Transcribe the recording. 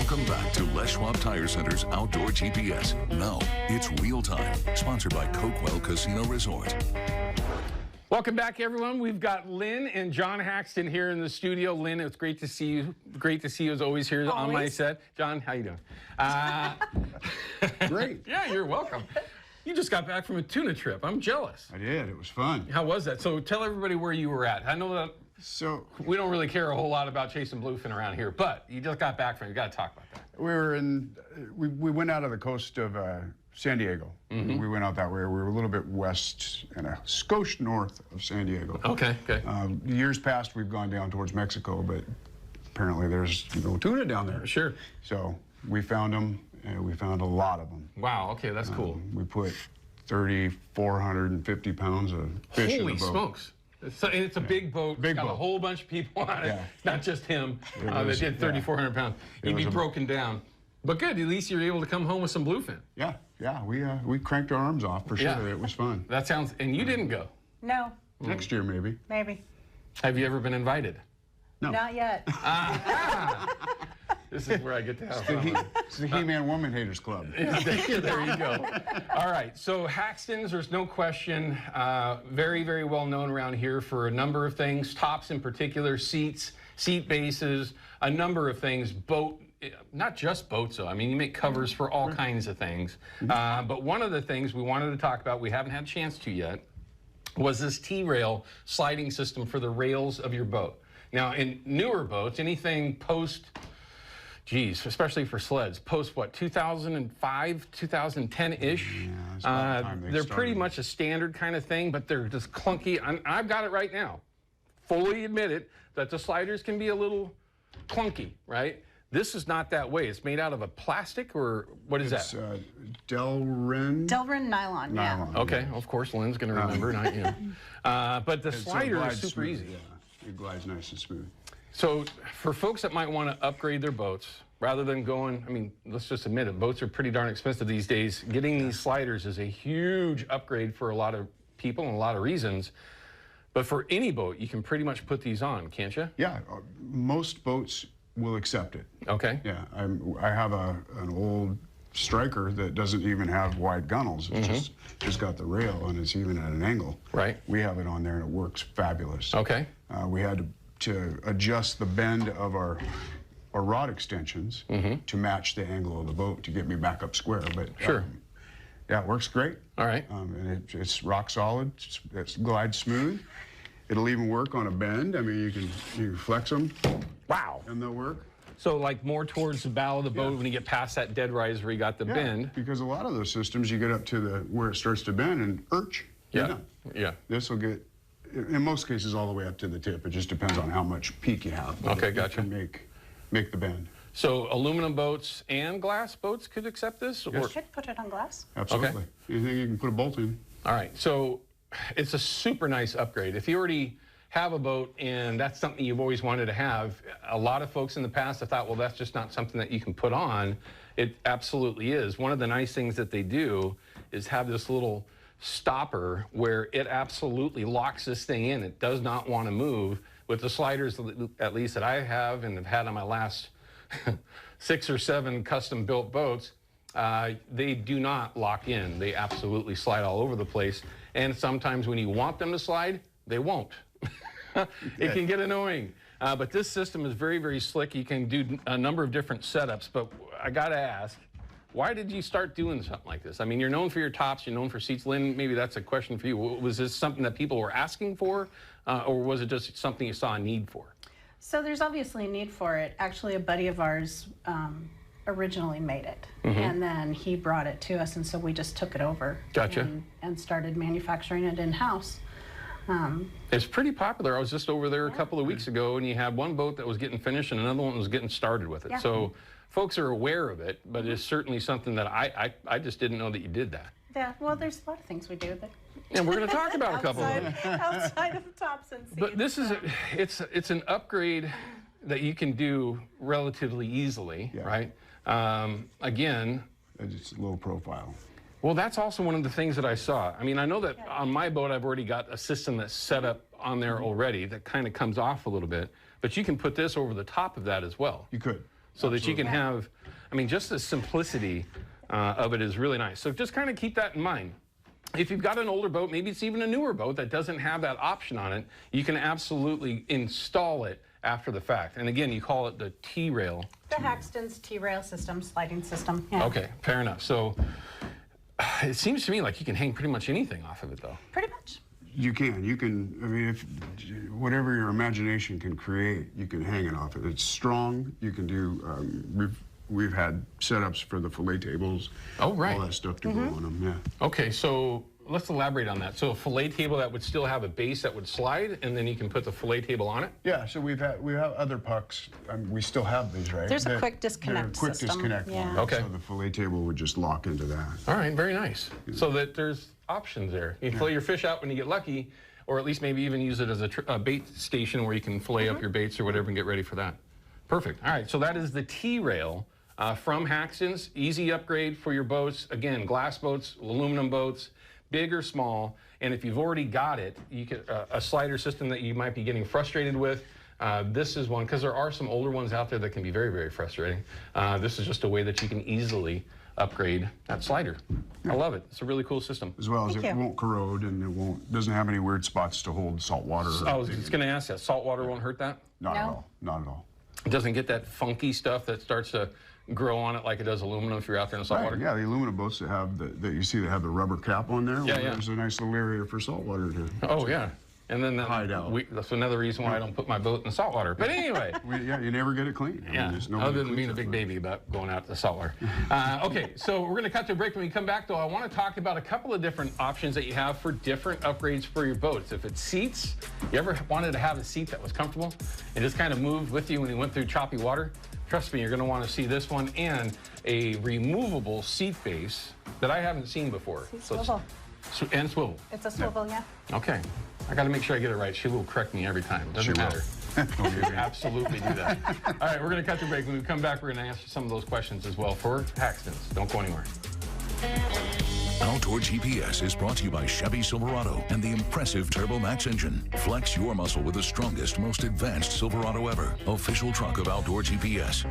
Welcome back to Les Schwab Tire Center's Outdoor GPS. Now, it's real time. Sponsored by Cokewell Casino Resort. Welcome back, everyone. We've got Lynn and John Haxton here in the studio. Lynn, it's great to see you. Great to see you as always here on my set. John, how you doing? Great. Yeah, you're welcome. You just got back from a tuna trip. I'm jealous. I did. It was fun. How was that? So tell everybody where you were at. I know that we don't really care a whole lot about chasing bluefin around here, but you just got back from it. You got to talk about that. We were in. We went out of the coast of San Diego. Mm-hmm. We went out that way. We were a little bit west and a skosh north of San Diego. Okay. Okay. Years past, we've gone down towards Mexico, but apparently there's no tuna down there. Sure. So we found them, and we found a lot of them. Wow. Okay, that's cool. We put 3,450 pounds of fish in the boat. Holy smokes. It's a big boat. Big got boat. a whole bunch of people on it. Yeah. It's not just him that did 3,400 pounds. You'd be broken down. But good, at least you're able to come home with some bluefin. Yeah. We cranked our arms off for sure. Yeah. It was fun. That sounds, and you didn't go. No. Next year, maybe. Maybe. Have you ever been invited? No. Not yet. This is where I get to have fun. It's the He-Man Woman Haters Club. There you go. All right, so Haxton's, there's no question, very, very well known around here for a number of things, tops in particular, seats, seat bases, a number of things, boat, not just boats though, I mean you make covers for all kinds of things, but one of the things we wanted to talk about, we haven't had a chance to yet, was this T-rail sliding system for the rails of your boat. Now in newer boats, anything post, geez, especially for sleds, post what, 2005, 2010-ish? Yeah, they're pretty much a standard kind of thing, but they're just clunky. I've got it right now. Fully admit it, that the sliders can be a little clunky, right? This is not that way. It's made out of a plastic, or what is that? It's Delrin. Delrin nylon, yeah. Okay, of course, Lynn's going to remember, not you. But the slider is super smooth, easy. Yeah. It glides nice and smooth. So for folks that might want to upgrade their boats, rather than going, I mean, let's just admit it, boats are pretty darn expensive these days. Getting these sliders is a huge upgrade for a lot of people and a lot of reasons. But for any boat, you can pretty much put these on, can't you? Yeah, most boats will accept it. Okay. Yeah, I have an old striker that doesn't even have wide gunnels. It's just got the rail, and it's even at an angle. Right. We have it on there, and it works fabulous. Okay. We had to adjust the bend of our rod extensions to match the angle of the boat to get me back up square. But sure. Yeah, it works great. All right. And it's rock solid. It's glide smooth. It'll even work on a bend. I mean, you can flex them. Wow. And they'll work. So like more towards the bow of the boat when you get past that dead rise where you got the bend. Because a lot of those systems, you get up to where it starts to bend and you're done. Yeah. This will get, in most cases, all the way up to the tip. It just depends on how much peak you have. Okay, it gotcha. Can make the bend. So aluminum boats and glass boats could accept this? You should put it on glass. Absolutely. Okay. Anything you can put a bolt in. All right, so it's a super nice upgrade. If you already have a boat and that's something you've always wanted to have, a lot of folks in the past have thought, well, that's just not something that you can put on. It absolutely is. One of the nice things that they do is have this little stopper where it absolutely locks this thing in. It does not want to move. With the sliders, at least that I have and have had on my last 6 or 7 custom built boats, they do not lock in. They absolutely slide all over the place. And sometimes when you want them to slide, they won't. It can get annoying. But this system is very, very slick. You can do a number of different setups. But I got to ask, why did you start doing something like this? I mean, you're known for your tops, you're known for seats. Lynn, maybe that's a question for you. Was this something that people were asking for, or was it just something you saw a need for? So there's obviously a need for it. Actually, a buddy of ours originally made it, and then he brought it to us, and so we just took it over. Gotcha. And started manufacturing it in-house. It's pretty popular. I was just over there a couple of weeks ago, and you had one boat that was getting finished and another one was getting started with it. Yeah. So folks are aware of it, but it's certainly something that I just didn't know that you did that. Yeah, well, there's a lot of things we do that. And we're going to talk about a couple of them. Outside of tops and seats. But this is it's an upgrade that you can do relatively easily, right? Again, It's low profile. well, that's also one of the things that I saw. I mean, I know that on my boat, I've already got a system that's set up on there already that kind of comes off a little bit, but you can put this over the top of that as well. You could. so that you can have, I mean, just the simplicity of it is really nice. So just kind of keep that in mind. If you've got an older boat, maybe it's even a newer boat that doesn't have that option on it, you can absolutely install it after the fact. And again, you call it the T-rail. The Haxton's T-rail system, sliding system. Yeah. Okay, fair enough. So it seems to me like you can hang pretty much anything off of it, though. Pretty much. You can. I mean, if whatever your imagination can create, you can hang it off it. It's strong. You can do. We've had setups for the fillet tables. Oh, right. All that stuff to go on them. Yeah. Okay, so let's elaborate on that. So a fillet table that would still have a base that would slide, and then you can put the fillet table on it? Yeah, so we have other pucks. We still have these, right? There's a quick disconnect quick system. disconnect Yeah. one. Okay. So the fillet table would just lock into that. All right, very nice. So that there's options there. You can fillet your fish out when you get lucky, or at least maybe even use it as a bait station where you can fillet up your baits or whatever and get ready for that. Perfect. All right, so that is the T-rail from Haxton's. Easy upgrade for your boats. Again, glass boats, aluminum boats, big or small. And if you've already got it, you can a slider system that you might be getting frustrated with. This is one, because there are some older ones out there that can be very, very frustrating. This is just a way that you can easily upgrade that slider. I love it. It's a really cool system. As well as Thank it you. won't corrode and it doesn't have any weird spots to hold salt water. I was just going to ask that. Salt water won't hurt that? Not at No. all. Not at all. It doesn't get that funky stuff that starts to grow on it like it does aluminum if you're out there in the salt water? Yeah, the aluminum boats that have that you see that have the rubber cap on there. Yeah, yeah. There's a nice little area for salt water to Oh, yeah. And then hide out. that's another reason why I don't put my boat in the salt water. But anyway. Yeah, you never get it clean. I mean, Yeah, there's nobody other than cleans being a it big for baby about going out to the saltwater. Okay, so we're going to cut to a break. When we come back, though, I want to talk about a couple of different options that you have for different upgrades for your boats. If it's seats, you ever wanted to have a seat that was comfortable and just kind of moved with you when you went through choppy water? Trust me, you're going to want to see this one and a removable seat base that I haven't seen before. Swivel. And swivel. It's a swivel, yeah. Okay. I got to make sure I get it right. She will correct me every time. Doesn't She will. matter. Absolutely do that. All right, we're going to cut to break. When we come back, we're going to answer some of those questions as well for Haxton's. Don't go anywhere. Outdoor GPS is brought to you by Chevy Silverado and the impressive Turbo Max engine. Flex your muscle with the strongest, most advanced Silverado ever. Official truck of Outdoor GPS.